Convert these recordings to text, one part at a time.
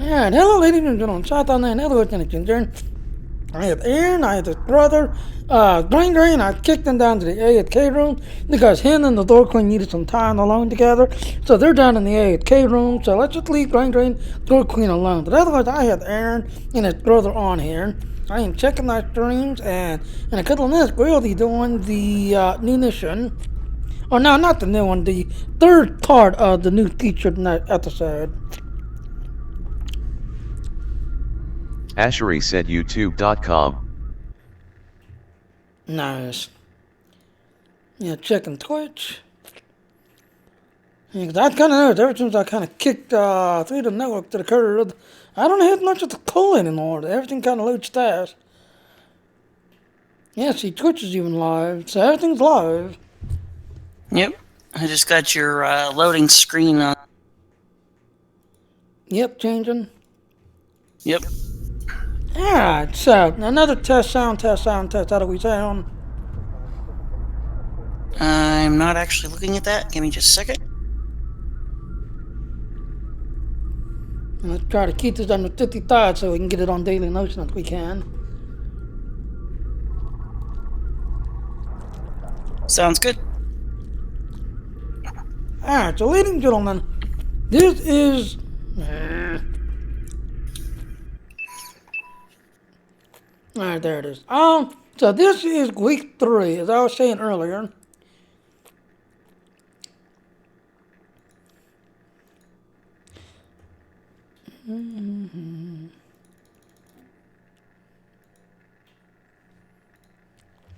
And hello, ladies and gentlemen. Shout out there, hello, concern. I had Aaron, I had his brother, Green. I kicked him down to the A&K room because him and the door queen needed some time alone together. So they're down in the A&K room. So let's just leave Green, door queen alone. But otherwise, I had Aaron and his brother on here. I am checking my streams, and in a couple of minutes, we'll be doing the new mission. Oh, no, not the new one, the third part of the new featured episode. Ashery said youtube.com. Nice. Yeah, checking Twitch. Yeah, 'cause I kind of noticed ever since I kind of kicked through the network to the curb, I don't have much of the call anymore. Everything kind of loads fast. Yeah, see, Twitch is even live, so everything's live. Yep. I just got your loading screen on. Yep, changing. Yep. Alright, so another test sound. How do we sound? I'm not actually looking at that. Give me just a second. And let's try to keep this under 55 so we can get it on Daily Notion if we can. Sounds good. Alright, so ladies and gentlemen, this is... Alright, there it is. So this is week 3, as I was saying earlier. And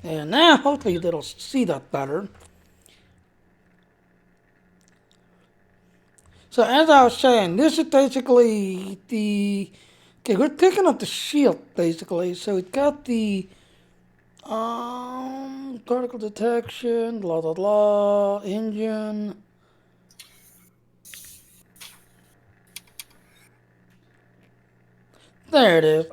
now, hopefully it'll see that better. So as I was saying, this is basically the... Okay, we're picking up the shield, basically. So it's got the... particle detection, blah, blah, blah, engine... There it is.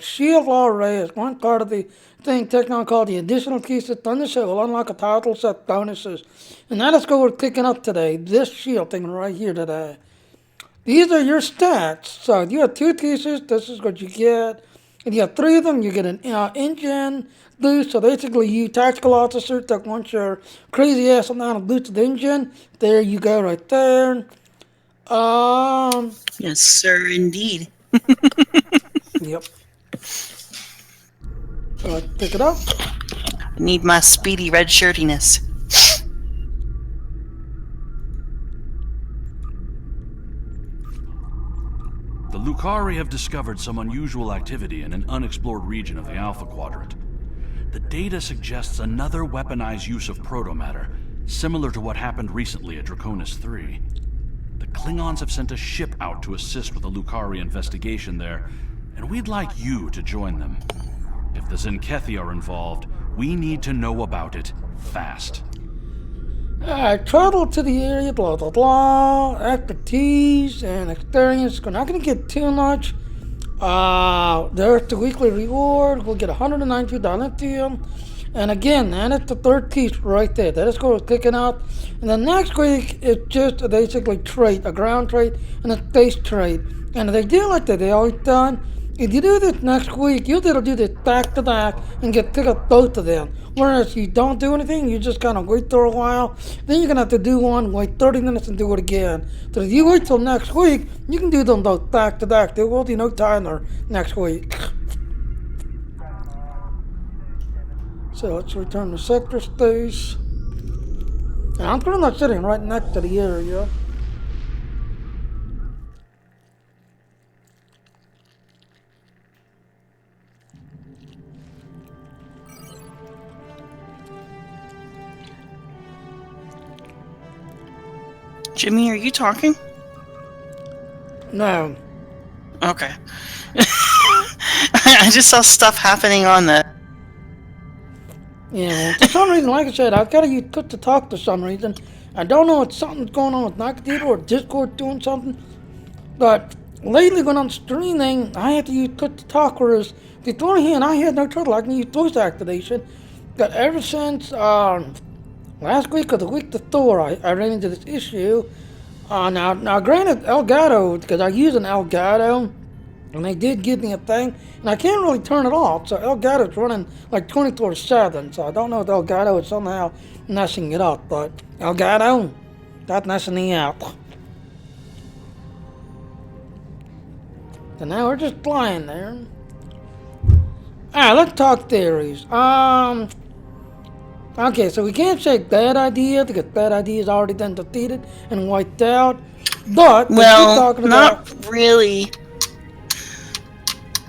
Shield law array is one part of the thing Technon called the additional keys to Thundership will unlock a title set bonuses. And that is what we're picking up today. This shield thing right here today. These are your stats. So if you have 2 pieces, this is what you get. If you have 3 of them, you get an engine boost. So basically, you tactical officer that wants your crazy ass amount of boosted engine. There you go, right there. Yes, sir, indeed. Yep. So let's pick it up. I need my speedy red shirtiness. The Lucari have discovered some unusual activity in an unexplored region of the Alpha Quadrant. The data suggests another weaponized use of protomatter, similar to what happened recently at Draconis 3. The Klingons have sent a ship out to assist with the Lucari investigation there, and we'd like you to join them. If the Zenkethi are involved, we need to know about it fast. Travel to the area, blah, blah, blah, expertise and experience. We're not going to get too much. There's the weekly reward. We'll get $192 deal. And again, and it's the 3rd piece right there. That is what we're picking up. And then next week, it's just basically trait, a ground trait and a space trait. And if they do like that, they always done. If you do this next week, you'll be able to do this back to back and pick up both of them. Whereas you don't do anything, you just kind of wait for a while. Then you're going to have to do one, wait 30 minutes and do it again. So if you wait till next week, you can do them both back to back. There will be no timer next week. So let's return to sector space. And I'm pretty much sitting right next to the area. Jimmy, are you talking? No. Okay. I just saw stuff happening on the... Yeah, for some reason, like I said, I've got to use Twitch to talk for some reason. I don't know if something's going on with my computer or Discord doing something. But lately when I'm streaming, I have to use Twitch to talk, whereas beforehand, I had no trouble. I can use voice activation. But ever since last week or the week before, I ran into this issue. Now, granted, Elgato, because I use an Elgato, and they did give me a thing, and I can't really turn it off. So Elgato's running like 24/7. So I don't know if Elgato is somehow messing it up, but Elgato, that's messing me up. So now we're just flying there. Alright, let's talk theories. Okay, so we can't say bad idea because bad idea has already been defeated and wiped out. But we keep Well, talking not about. really.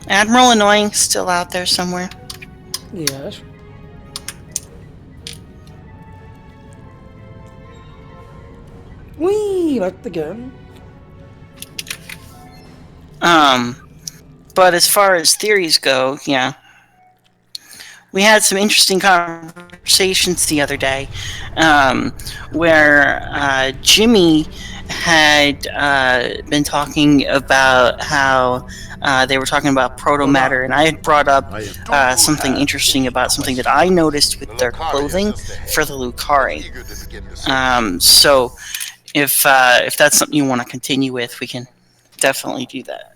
Admiral Annoying still out there somewhere. Yes. Whee! That's the gun. But as far as theories go, yeah. We had some interesting conversations the other day, where Jimmy had been talking about how they were talking about proto-matter, and I had brought up something interesting about something that I noticed with their clothing for the Lucari. So if that's something you want to continue with, we can definitely do that.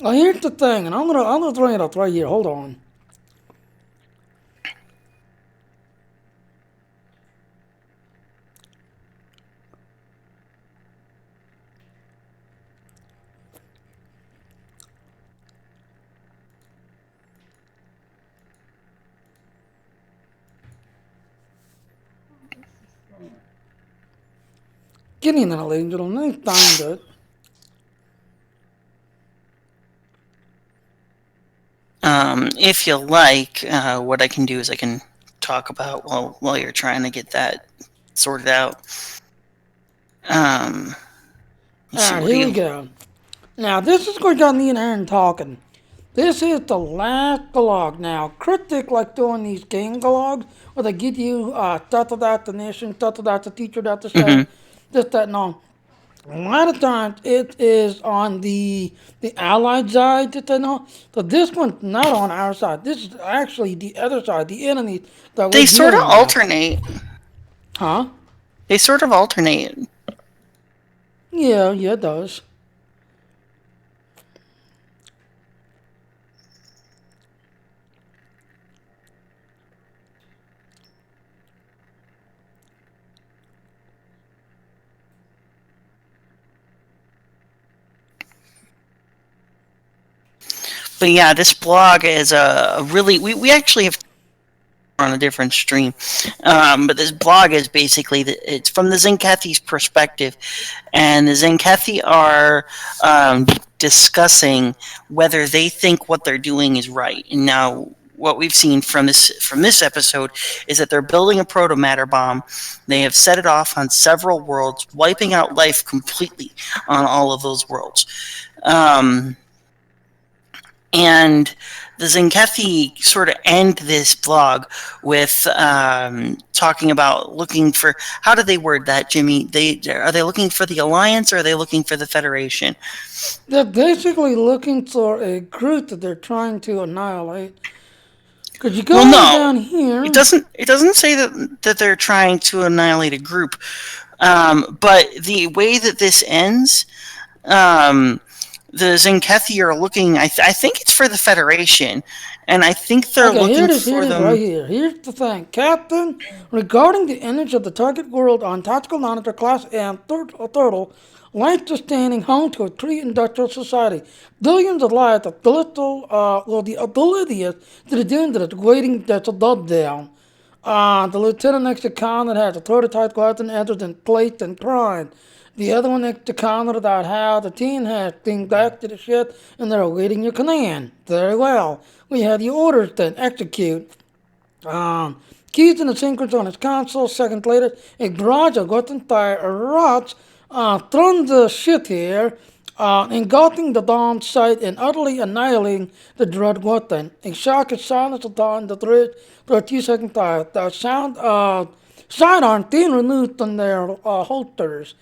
Well, here's the thing, and I'm gonna throw it up right here. Hold on. Get in there, ladies and gentlemen. Let me find it. If you like, what I can do is I can talk about while you're trying to get that sorted out. Alright, here we go. Now, this is going to get me and Aaron talking. This is the last vlog. Now, critics like doing these game vlogs where they give you that's the nation, that's the teacher, that's the chef, this, that, and all. A lot of times it is on the allied side that they know. So this one's not on our side. This is actually the other side, the enemy that They we're sort of dealing with. alternate. Huh? They sort of alternate. Yeah, it does. But yeah, this blog is a really... We actually have on a different stream. But this blog is basically... It's from the Zenkethi's perspective. And the Zenkethi are discussing whether they think what they're doing is right. And now, what we've seen from this episode is that they're building a proto-matter bomb. They have set it off on several worlds, wiping out life completely on all of those worlds. And the Zenkethi sort of end this blog with talking about looking for... How do they word that, Jimmy? Are they looking for the Alliance or are they looking for the Federation? They're basically looking for a group that they're trying to annihilate. Because you go down here... It doesn't say that they're trying to annihilate a group. But the way that this ends... the Zenkethi are looking... I think it's for the Federation. And I think they're looking for them... Right here. Here's the thing. Captain, regarding the image of the target world on Tactical Monitor Class M, Turtle, life-sustaining home to a pre-industrial society. Billions of lives of the oblivious to the doom that is waiting that's a dub down. The lieutenant next to Conrad has a prototype weapon entered in place and primed. The other one next to Conrad about how the team has been back to the ship and they're awaiting your command. Very well. We have your orders then. Execute. Keys in the synchrons on his console. Seconds later, a barrage of Gotten fire erupts from the ship here, engulfing the dome site and utterly annihilating the dread weapon. A shock is silenced upon the threat for a few seconds. The sidearm being removed from their holsters.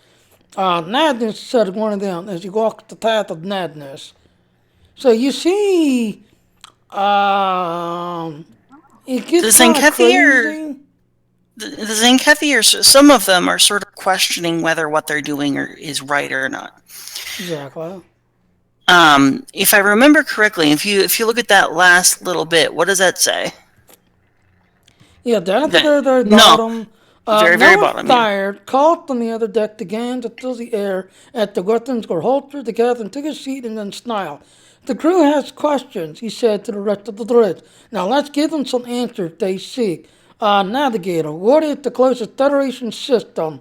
Madness said one of them as he walked the path of madness. So you see, it gets kind of crazy. The Zenkethi are... Some of them are sort of questioning whether what they're doing is right or not. Exactly. If I remember correctly, if you look at that last little bit, what does that say? Yeah, down at the very, very No, bottom. very Now it's bottom. Yeah. tired, caught on the other deck again to fill the air at the weapons or holster the captain took a seat and then smiled. The crew has questions, he said to the rest of the thread. Now let's give them some answers they seek. Navigator, what is the closest Federation system?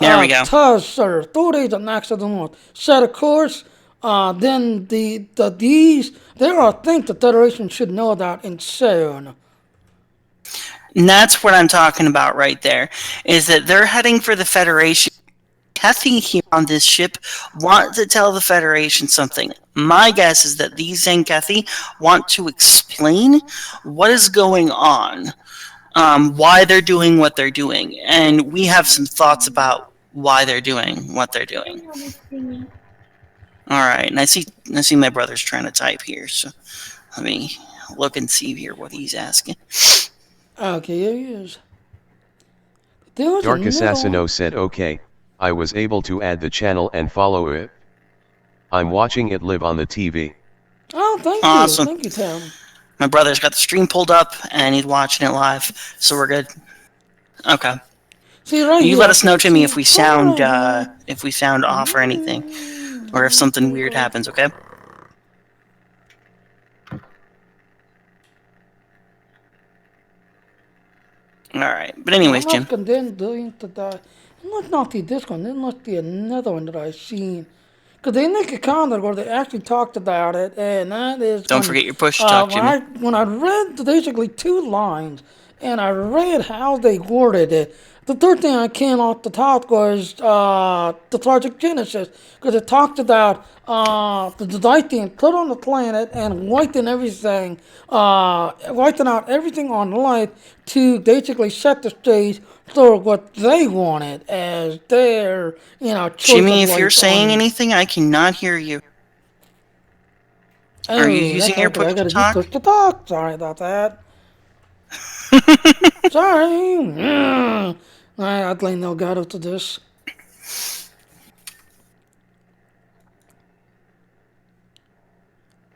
There we go. Tuz, sir. 4 days at max of the north. Set a course. Then these there are things the Federation should know about and soon. And that's what I'm talking about right there, is that they're heading for the Federation. Kathy here on this ship want to tell the Federation something. My guess is that these Zenkethi want to explain what is going on, why they're doing what they're doing, and we have some thoughts about why they're doing what they're doing. All right, and I see my brother's trying to type here, so let me look and see here what he's asking. Okay, here he is. There was Dark a little- Assassino said okay, I was able to add the channel and follow it. I'm watching it live on the TV. Oh, thank Awesome. you. Thank you, Tom. My brother's got the stream pulled up, and he's watching it live, so we're good. Okay. See, right You here. let us know, Jimmy, if we sound right off or anything, or if something weird happens. Okay. All right. But anyways, Jim. Then doing to die. It must not be this one. There must be another one that I've seen. Because they make a comment where they actually talked about it, and that is. Don't forget your push to talk, Jimmy. When I read basically 2 lines, and I read how they worded it, the third thing I came off the top was the Project Genesis, because it talked about the device being put on the planet and wiping everything, wiping out everything on life to basically set the stage for what they wanted as their, choice Jimmy, of if you're life saying on- anything, I cannot hear you. Are you using your push to talk? Push to talk. Sorry about that. Sorry. I blame Elgato to this.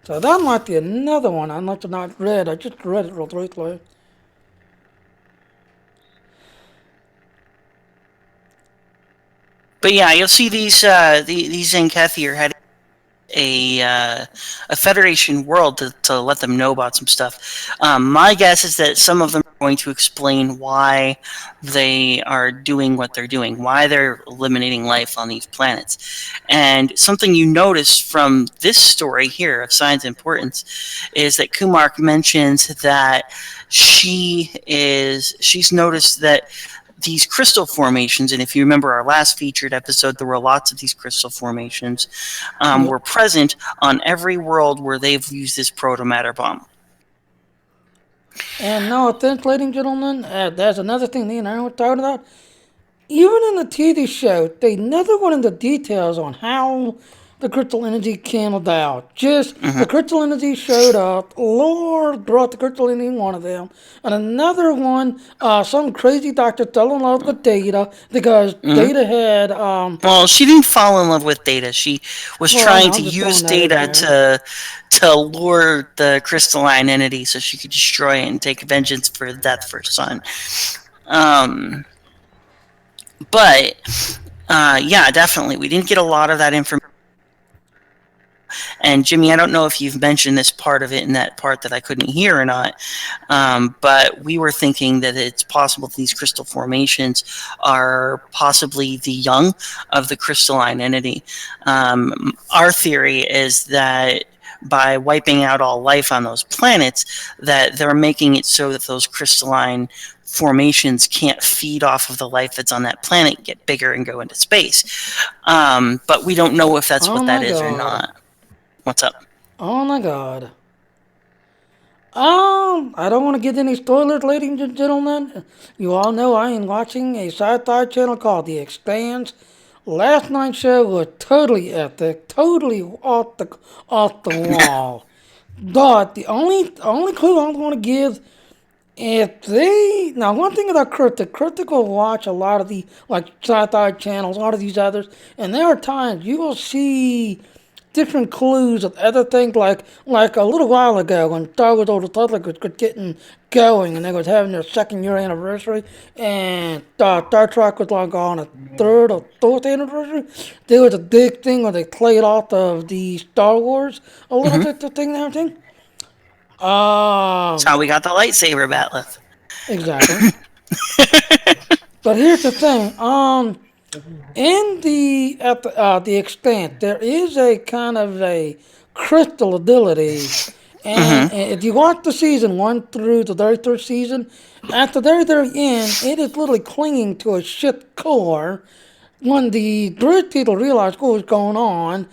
So that might be another one I must have not read. I just read it real quickly. But yeah, you'll see these Zenkethi are heading a Federation world to let them know about some stuff. My guess is that some of them are going to explain why they are doing what they're doing, why they're eliminating life on these planets. And something you notice from this story here of Signs and Portents is that Kumar mentions that she's noticed that these crystal formations, and if you remember our last featured episode, there were lots of these crystal formations, were present on every world where they've used this protomatter bomb. And now, ladies and gentlemen, there's another thing me and I were talking about. Even in the TV show, they never went into details on how the crystal energy came about. Just the crystal energy showed up. Lord brought the crystal energy, one of them. And another one, some crazy doctor fell in love with Data because Data had. Well, she didn't fall in love with Data. She was trying to use Data to lure the crystalline entity so she could destroy it and take vengeance for the death of her son. But yeah, definitely, we didn't get a lot of that information. And Jimmy, I don't know if you've mentioned this part of it in that part that I couldn't hear or not, but we were thinking that it's possible these crystal formations are possibly the young of the crystalline entity. Our theory is that by wiping out all life on those planets, that they're making it so that those crystalline formations can't feed off of the life that's on that planet, get bigger and go into space. But we don't know if that's what that is or not. What's up? Oh my god. I don't want to get any spoilers, ladies and gentlemen. You all know I am watching a sci-fi channel called The Expanse. Last night's show was totally epic, totally off the wall. But the only clue I'm going to give If they now, one thing about Critic will watch a lot of the like sci-fi channels, a lot of these others, and there are times you will see different clues of other things. Like a little while ago when Star Wars Old Republic was getting going, and they was having their second year anniversary, and Star Trek was like on a third or fourth anniversary. There was a big thing where they played off of the Star Wars a little bit, the thing and everything. That's how we got the lightsaber battle. Exactly. But here's the thing. In the extent, there is a kind of a crystal ability, and if you watch the season 1 through the very first season, at the very end, it is literally clinging to a ship core. When the grid people realized what was going on,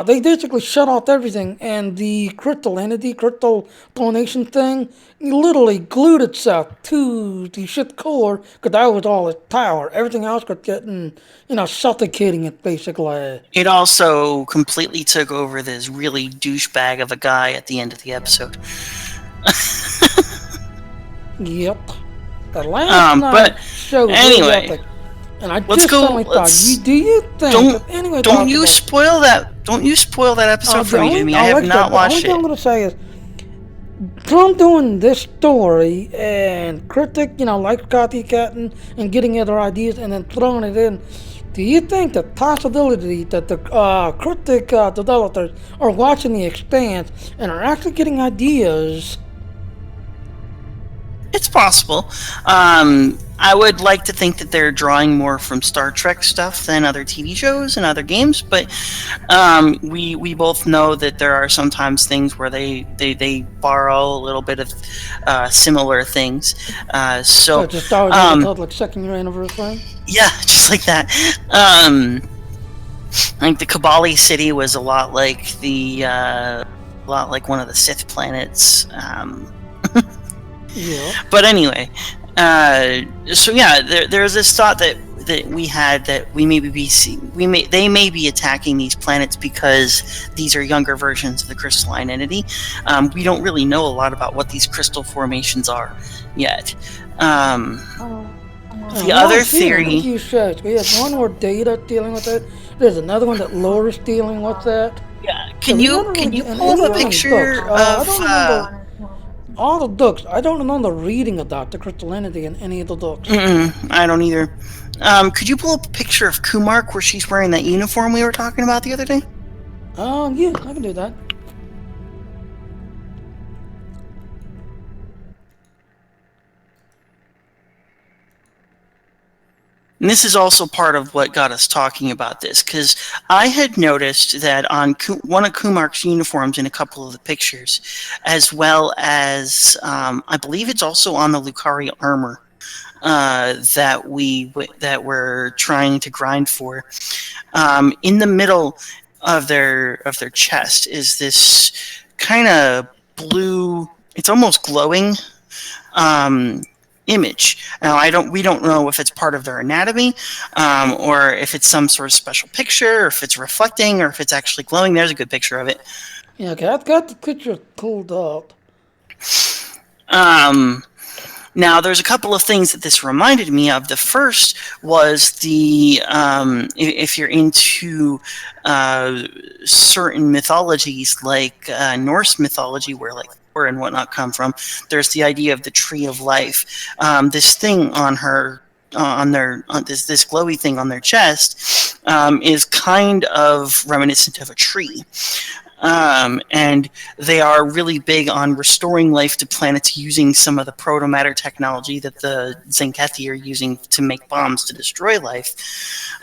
they basically shut off everything, and the crystal entity, crystal donation thing, literally glued itself to the ship core because that was all its power. Everything else was getting, suffocating it basically. It also completely took over this really douchebag of a guy at the end of the episode. Yep. The last night but show was anyway, really epic. And I let's just go. suddenly thought, do you think? Anyway, Don't you spoil that? Don't you spoil that episode for me, Jimmy? I have not watched it. The only thing I'm going to say is, from doing this story and Critic, like Scotty Catton and getting other ideas and then throwing it in, do you think the possibility that the Critic developers are watching The Expanse and are actually getting ideas? It's possible. I would like to think that they're drawing more from Star Trek stuff than other TV shows and other games, but we both know that there are sometimes things where they borrow a little bit of similar things. So just Star Wars like second year anniversary. Yeah, just like that. I think the Kabali city was a lot like one of the Sith planets. Yeah. But anyway, so yeah, there's this thought that we had that they may be attacking these planets because these are younger versions of the crystalline entity. We don't really know a lot about what these crystal formations are yet. The other theory. We have one more Data dealing with it. There's another one that Laura's dealing with that. Yeah. Can you pull up a picture of? All the books. I don't remember reading about the crystal entity in any of the books. I don't either. Could you pull up a picture of Kumark where she's wearing that uniform we were talking about the other day? Yeah, I can do that. And this is also part of what got us talking about this, because I had noticed that on one of Kumark's uniforms in a couple of the pictures, as well as I believe it's also on the Lucari armor that we're trying to grind for. In the middle of their chest is this kind of blue. It's almost glowing. Image. Now, we don't know if it's part of their anatomy, or if it's some sort of special picture, or if it's reflecting, or if it's actually glowing. There's a good picture of it. Yeah, okay, I've got the picture pulled up. Now, there's a couple of things that this reminded me of. The first was if you're into certain mythologies, like Norse mythology, where like and whatnot come from, there's the idea of the tree of life. This thing on this glowy thing on their chest is kind of reminiscent of a tree. And they are really big on restoring life to planets using some of the protomatter technology that the Zenkethi are using to make bombs to destroy life.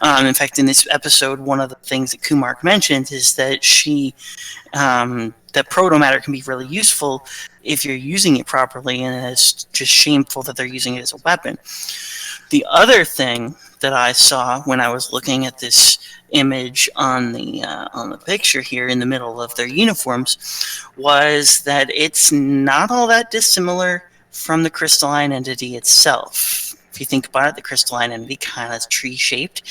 In fact, in this episode, one of the things that Kumark mentioned is that that protomatter can be really useful if you're using it properly, and it's just shameful that they're using it as a weapon. The other thing that I saw when I was looking at this image on the picture here in the middle of their uniforms was that it's not all that dissimilar from the crystalline entity itself. If you think about it, the crystalline entity kind of tree-shaped.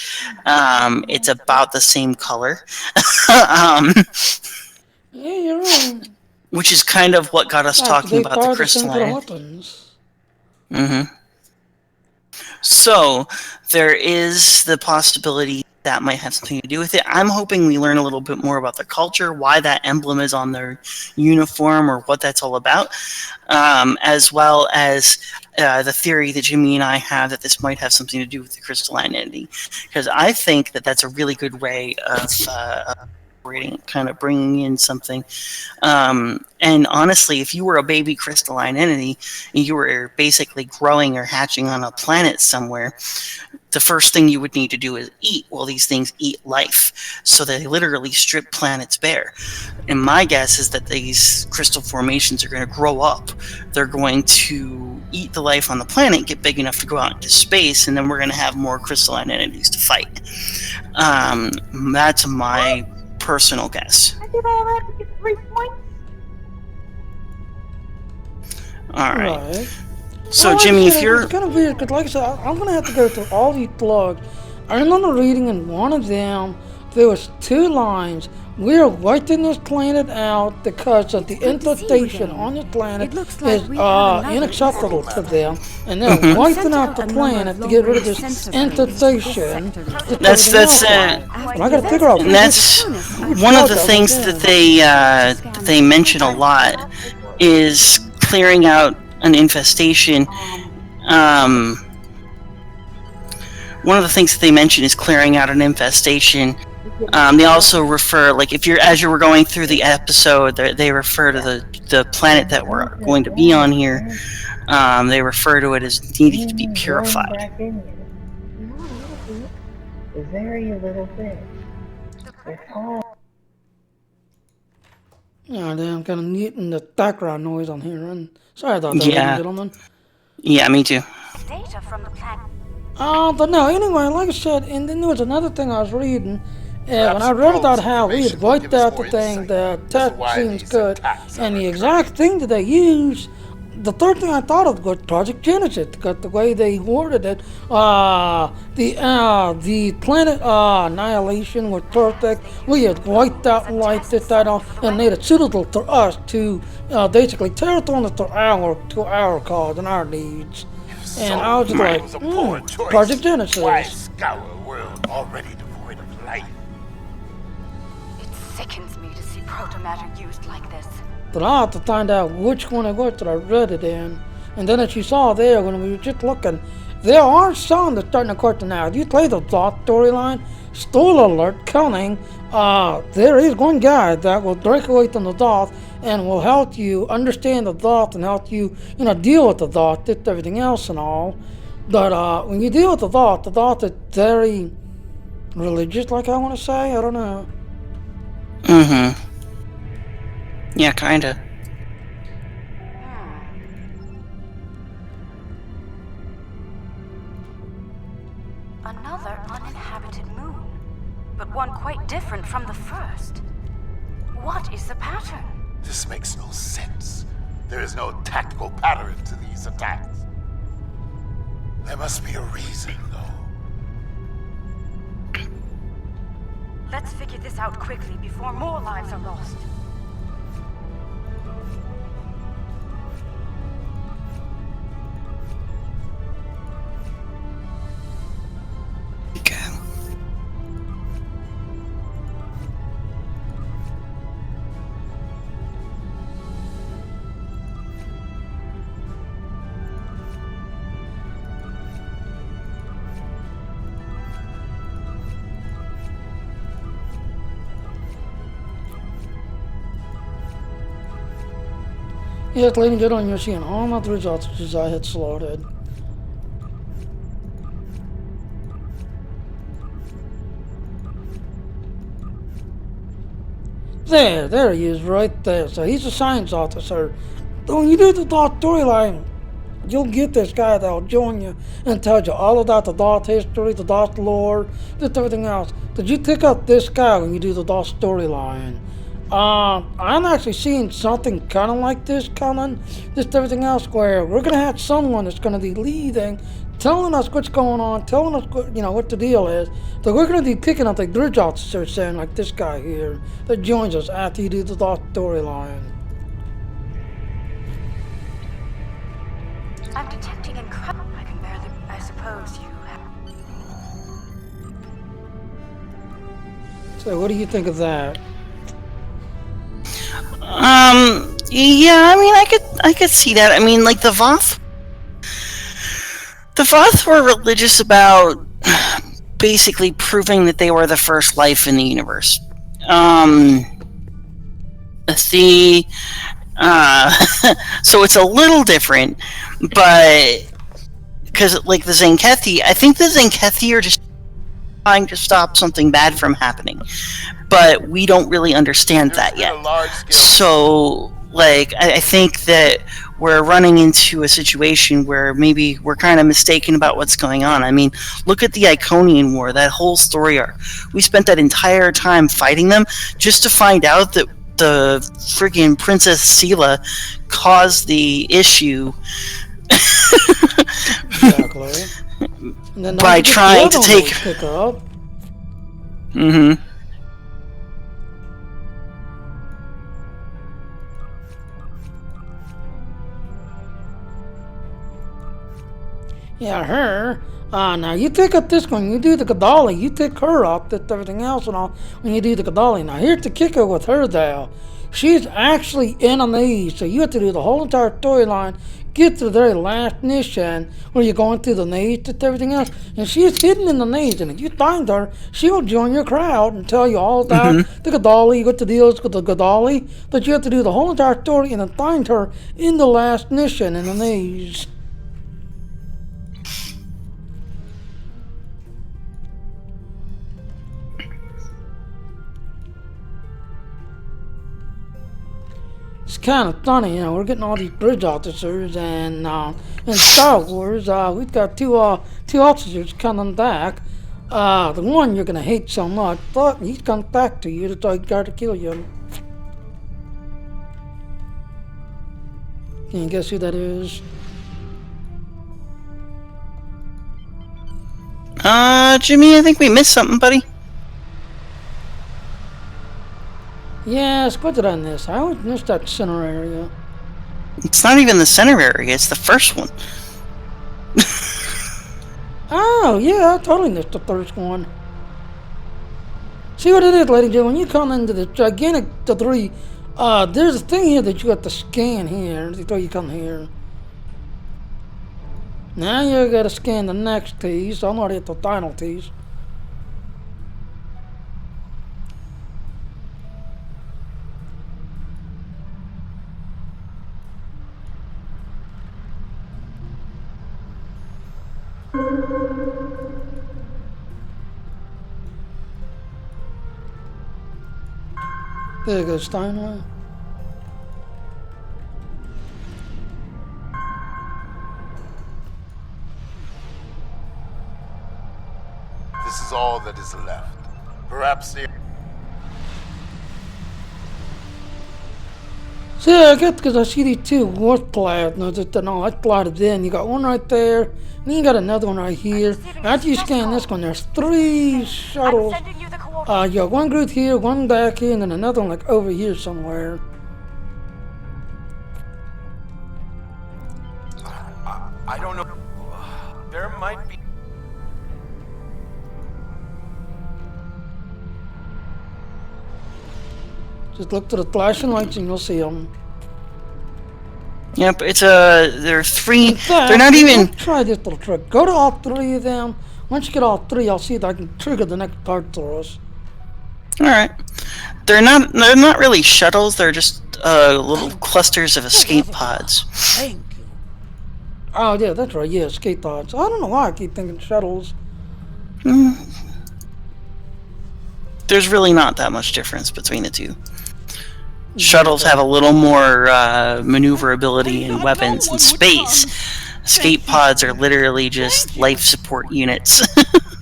It's about the same color. Yeah, you're right. Which is kind of what got us talking about the crystalline. Mm-hmm. So there is the possibility that might have something to do with it. I'm hoping we learn a little bit more about their culture, why that emblem is on their uniform, or what that's all about, as well as the theory that Jimmy and I have that this might have something to do with the crystalline entity. Because I think that that's a really good way of kind of bringing in something. And honestly, if you were a baby crystalline entity and you were basically growing or hatching on a planet somewhere, the first thing you would need to do is eat. Well, these things eat life, so they literally strip planets bare. And my guess is that these crystal formations are going to grow up. They're going to eat the life on the planet, get big enough to go out into space, and then we're going to have more crystalline entities to fight. That's my personal guess. I think I allowed to get 3 points. All right. Right. So, Well, like Jimmy, I if said, you're it's kind of weird, because like I said, I'm going to have to go through all these blogs. I remember reading in one of them, there was 2 lines. We're wiping this planet out because of the good to see you infestation again. on this planet It looks like is we have another unacceptable to them, and they're Mhm. wiping Sent out out the a number planet of to get rid of long-range this sensor frames to this infestation. sector. That's But I got to figure out. and that's one of the things that they mention a lot is clearing out an infestation. One of the things that they mention is clearing out an infestation. They also refer, like if you're as you were going through the episode, they refer to the planet that we're going to be on here. They refer to it as needing to be purified. Back in here. Not a little bit. Very little bit. It's all Yeah, I'm kind of muting the background noise on here. And sorry about that, ladies Yeah. and gentlemen. Yeah, me too. Data from the planet. But no, anyway, like I said, and then there was another thing I was reading. When I read about how we had wiped out the thing, the tech seems good, and the exact thing that they use, the third thing I thought of was Project Genesis, because the way they worded it, the planet annihilation was perfect. We had wiped out and wiped it out and made it suitable for us to basically territorial to our cause and our needs. And I was just like, Project Genesis. Why scour a world already devoid of life? It sickens me to see protomatter used like this. But I'll have to find out which one it was that I read it in. And then as you saw there, when we were just looking, there are some that's starting to question now. If you play the Thoth storyline, spoiler alert, coming, there is one guy that will break away from the Thoth and will help you understand the Thoth and help you, deal with the Thoth, just everything else and all. But when you deal with the Thoth is very religious, like I want to say. I don't know. Mm-hmm. Yeah, kinda. Another uninhabited moon, but one quite different from the first. What is the pattern? This makes no sense. There is no tactical pattern to these attacks. There must be a reason, though. Let's figure this out quickly before more lives are lost. Okay. Yes, ladies and gentlemen, you're seeing all of the results as I had slaughtered. There he is right there. So he's a science officer. So when you do the Thoth storyline, you'll get this guy that'll join you and tell you all about the Thoth history, the Thoth lore, just everything else. Did you pick up this guy when you do the Thoth storyline? I'm actually seeing something kind of like this coming, just everything else, where we're going to have someone that's going to be leading, telling us what's going on, telling us what the deal is. So we're going to be picking up the bridge officer saying, like this guy here, that joins us after you do the Thoth storyline. I'm detecting incredible. I can barely. I suppose you have. So what do you think of that? Yeah, I mean, I could see that. I mean, like, the Voth were religious about basically proving that they were the first life in the universe. So it's a little different, but because, like, the Zankethi, I think the Zankethi are just trying to stop something bad from happening, but we don't really understand that yet. So, like, I think that we're running into a situation where maybe we're kind of mistaken about what's going on. I mean, look at the Iconian War, that whole story arc. We spent that entire time fighting them just to find out that the friggin' Princess Sela caused the issue. Exactly. And then By trying to take. Pick up. Mm-hmm. Yeah, her. Now you pick up this one, you do the Gadali, you pick her up, that's everything else and all, when you do the Gadali. Now here's the kicker with her though. She's actually in a maze, so you have to do the whole entire storyline, get to the very last mission where you're going through the maze and everything else, and she's hidden in the maze, and if you find her, she'll join your crowd and tell you all about the Gadali, what the deal is with the Gadali, but you have to do the whole entire story and then find her in the last mission in the maze. It's kind of funny, we're getting all these bridge officers, and in Star Wars, we've got two officers coming back. The one you're gonna hate so much, but he's coming back to you to try to kill you. Can you guess who that is? Jimmy, I think we missed something, buddy. Yes, what did I miss? I always miss that center area. It's not even the center area, it's the first one. Oh, yeah, I totally missed the first one. See what it is, ladies and gentlemen, when you come into the gigantic debris, there's a thing here that you have to scan here before you come here. Now you gotta scan the next piece. I'm already at the final piece. There goes Steinway. This is all that is left. Perhaps the... See, I get because I see these two warp clouds. No, just no, I clouded in. You got one right there, and then you got another one right here. After you scan this one, there's 3 shuttles. You got one group here, one back here, and then another one like over here somewhere. I don't know. There might be. Just look to the flashing lights and you'll see them. Yep, it's there are 3. In fact, they're not even. Try this little trick. Go to all 3 of them. Once you get all 3, I'll see if I can trigger the next part for us. All right, they're not really shuttles. They're just little clusters of escape pods. Thank you. Oh yeah, that's right. Yeah, escape pods. I don't know why I keep thinking shuttles. There's really not that much difference between the two. Shuttles have a little more maneuverability and weapons in space. Escape pods are literally just life support units.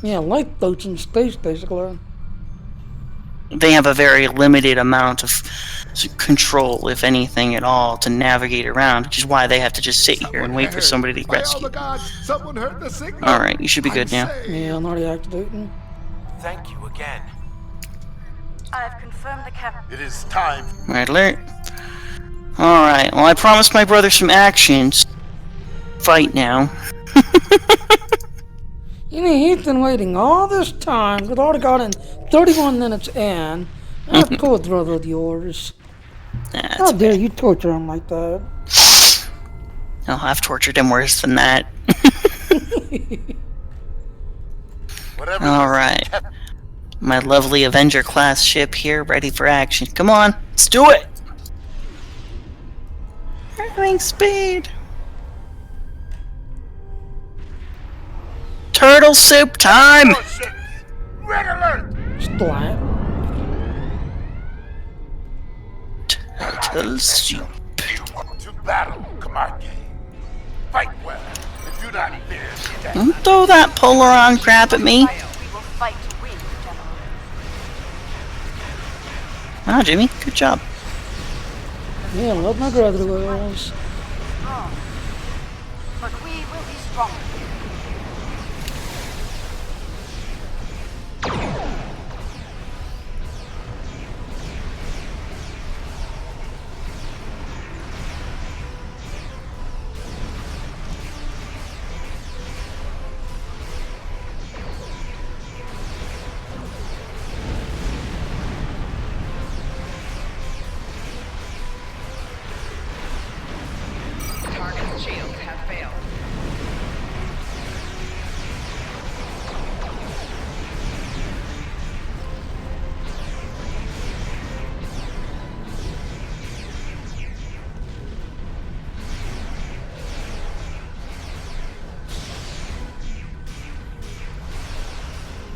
Yeah, lifeboats in space, basically. They have a very limited amount of control, if anything at all, to navigate around, which is why they have to just sit here and wait for somebody to rescue. Alright, you should be good now. Yeah, I'm already activating. Thank you again. I've confirmed the captain. It is time. Red alert. Alright, well, I promised my brother some action. fight now. You know, he's been waiting all this time. We've already got in 31 minutes in. That poor brother of yours. That's How dare okay. you torture him like that? Oh, I've tortured him worse than that. Whatever All this right. Cap- My lovely Avenger class ship here, ready for action. Come on, let's do it! Airplane speed! Turtle soup time! All ships, red alert! Splat. Turtle soup. To battle, Camargue. Fight well, and do not fear death. Don't throw that Polaron crap at me. We will fight to win, General. Wow, Jimmy, good job. Yeah, I love my brother was. Strong. But we will be stronger. Target shields have failed.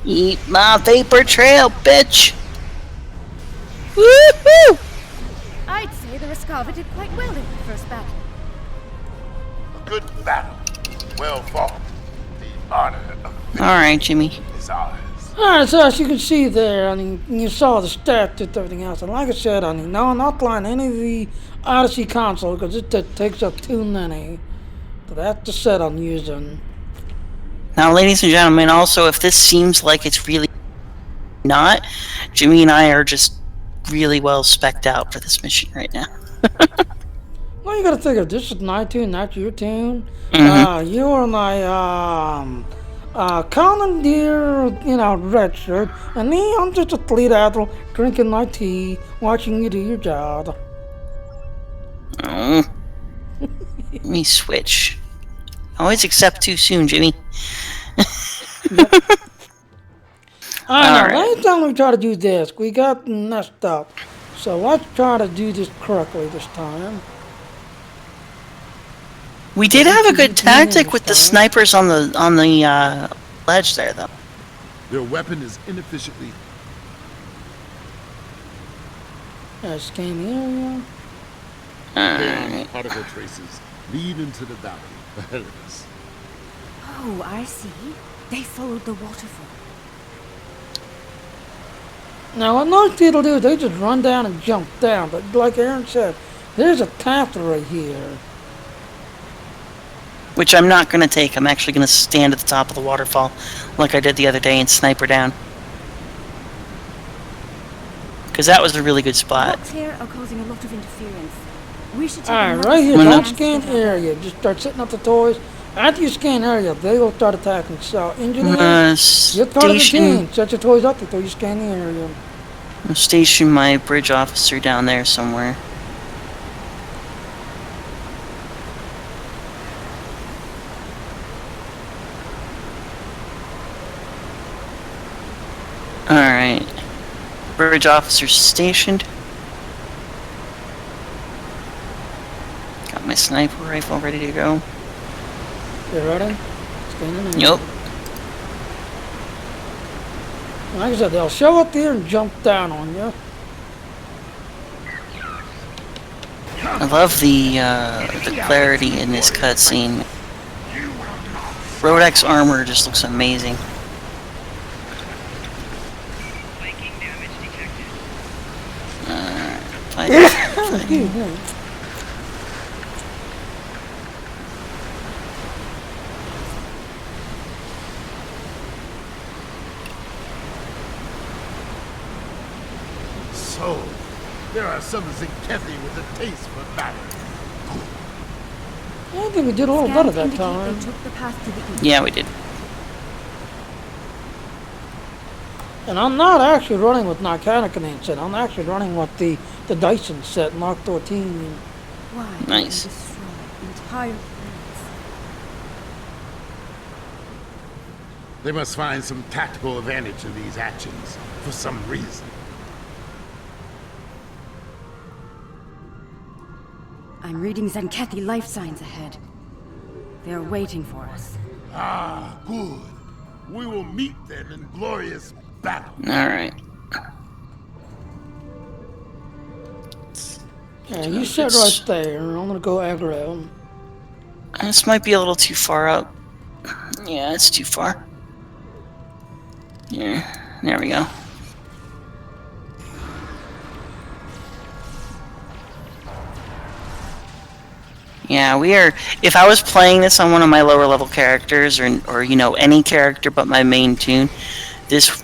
Eat my vapor trail, bitch! Woohoo! I'd say the Rescava did quite well in the first battle. A good battle, well fought. The honor of Alright, Jimmy. is ours. Alright, so as you can see there, I mean, you saw the stats and everything else. And like I said, I mean, no, I'm not playing any of the Odyssey console because it takes up too many. So that's the set I'm using. Now, ladies and gentlemen, also, if this seems like it's really not, Jimmy and I are just really well spec'd out for this mission right now. Well, you gotta figure this is my tune, not your tune. Mhm. You're my commandeer, red shirt, and me, I'm just a fleet admiral drinking my tea, watching you do your job. Oh. Let me switch. Always accept too soon, Jimmy. I know, Alright. last time we tried to do this, we got messed up. So let's try to do this correctly this time. We did have a good tactic with the snipers on the ledge there, though. Their weapon is inefficiently. Scan the area. Alright. Particle traces lead into the valley ahead of us. Oh, I see. They followed the waterfall. Now, what most people do is they just run down and jump down. But like Aaron said, there's a path right here. Which I'm not going to take. I'm actually going to stand at the top of the waterfall like I did the other day and sniper down. Because that was a really good spot. Rocks here are causing a lot of interference. We should take Alright, another right here, scan don't and scan get out. area. Just start setting up the toys. After you scan area, they will start attacking. So, engineers, you're part of the team. Set your toys up before you scan the area. I'll station my bridge officer down there somewhere. Alright. Bridge officer stationed. Got my sniper rifle ready to go. You ready? Scan the area. Yup. Like I said, they'll show up here and jump down on you. I love the clarity in this cutscene. Rodex armor just looks amazing. So, there are some Zinkethi with a taste for battle. I think we did a little better that Scans indicate time. they took the path to the east. Yeah, we did. And I'm not actually running with Narcanicane set. I'm actually running with the Dyson set, Mark 13. Why Nice. destroy entire planets? They must find some tactical advantage in these actions for some reason. I'm reading Zankethi life signs ahead. They're waiting for us. Ah, good. We will meet them in glorious battle. Alright. Yeah, you sit right there. I'm gonna go aggro. This might be a little too far up. Yeah, it's too far. Yeah, there we go. Yeah, we are. If I was playing this on one of my lower level characters, or you know, any character but my main tune, this